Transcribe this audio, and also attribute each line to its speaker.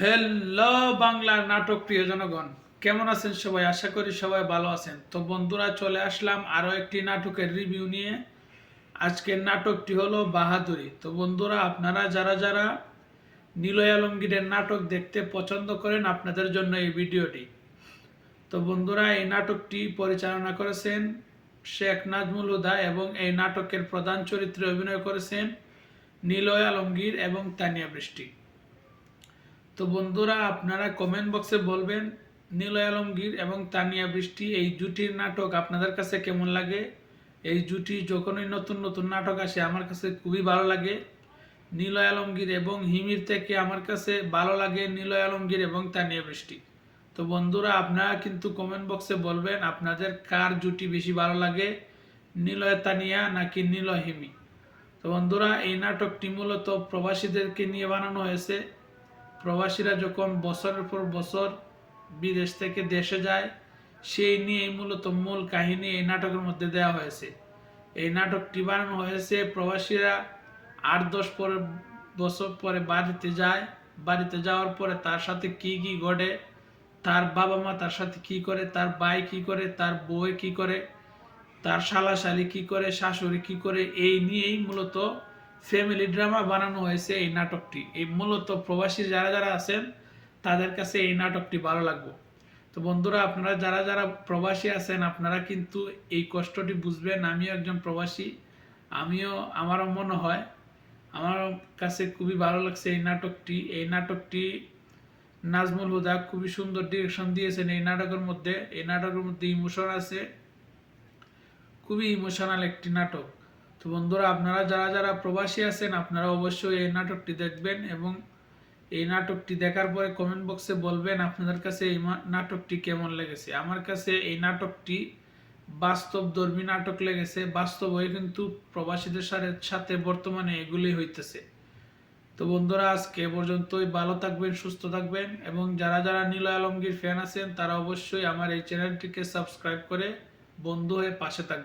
Speaker 1: Hello বাংলার নাটক প্রিয় জনগণ, কেমন আছেন সবাই? আশা করি সবাই ভালো আছেন। তো বন্ধুরা, চলে আসলাম আরো একটি নাটকের রিভিউ নিয়ে। আজকের নাটকটি হলো বাহাদুরি। তো বন্ধুরা, আপনারা যারা যারা নিলয় আলমগীরের নাটক দেখতে পছন্দ করেন, আপনাদের জন্য এই ভিডিওটি। তো বন্ধুরা, এই নাটকটি পরিচালনা করেছেন শেখ নাজমুল হুদা এবং এই নাটকের প্রধান চরিত্রে অভিনয় করেছেন নিলয় আলমগীর এবং তানিয়া বৃষ্টি। তো বন্ধুরা, আপনারা কমেন্ট বক্সে বলবেন নিলয় আলমগীর এবং তানিয়া বৃষ্টি এই জুটির নাটক আপনাদের কাছে কেমন লাগে। এই জুটি যখনই নতুন নতুন নাটক আসে আমার কাছে খুবই ভালো লাগে। নিলয় আলমগীর এবং হিমির থেকে আমার কাছে ভালো লাগে নিলয় আলমগীর এবং তানিয়া বৃষ্টি। তো বন্ধুরা, আপনারা কিন্তু কমেন্ট বক্সে বলবেন আপনাদের কার জুটি বেশি ভালো লাগে, নিলয় তানিয়া নাকি নিলয় হিমি। তো বন্ধুরা, এই নাটকটি মূলত প্রবাসীদেরকে নিয়ে বানানো হয়েছে। প্রবাসীরা যখন বছরের পর বছর বিদেশ থেকে দেশে যায়, সেই নিয়ে মূলত মূল কাহিনী এই নাটকের মধ্যে দেওয়া হয়েছে। এই নাটকটি বানানো হয়েছে প্রবাসীরা 8-10 বছর পরে বাড়িতে যায়। বাড়িতে যাওয়ার পরে তার সাথে কি কি ঘটে, তার বাবা মা তার সাথে কি করে, তার ভাই কি করে, তার বউ কি করে, তার শালাশালি কি করে, শাশুড়ি কি করে, এই নিয়েই মূলত ফ্যামিলি ড্রামা বানানো হয়েছে এই নাটকটি। এই মূলত প্রবাসী যারা যারা আছেন তাদের কাছে এই নাটকটি ভালো লাগবে। তো বন্ধুরা, আপনারা যারা যারা প্রবাসী আছেন আপনারা কিন্তু এই কষ্টটি বুঝবেন। আমিও একজন প্রবাসী, আমারও মনে হয়, আমার কাছে খুবই ভালো লাগছে এই নাটকটি। এই নাটকটি নাজমুল হুদা খুবই সুন্দর ডিরেকশন দিয়েছেন এই নাটকের মধ্যে। এই নাটকের মধ্যে ইমোশন আছে, খুবই ইমোশনাল একটি নাটক। তো বন্ধুরা, আপনারা যারা যারা প্রবাসী আছেন আপনারা অবশ্যই এই নাটকটি দেখবেন এবং এই নাটকটি দেখার পরে কমেন্ট বক্সে বলবেন আপনাদের কাছে এই নাটকটি কেমন লেগেছে। আমার কাছে এই নাটকটি বাস্তবধর্মী নাটক লেগেছে। বাস্তব হয়ে কিন্তু প্রবাসীদের সাথে বর্তমানে এগুলি হইতেছে। তো বন্ধুরা, আজকে পর্যন্তই। ভালো থাকবেন, সুস্থ থাকবেন এবং যারা যারা নিলয় আলমগীর ফ্যান আছেন তারা অবশ্যই আমার এই চ্যানেলটিকে সাবস্ক্রাইব করে বন্ধু হয়ে পাশে থাকবেন।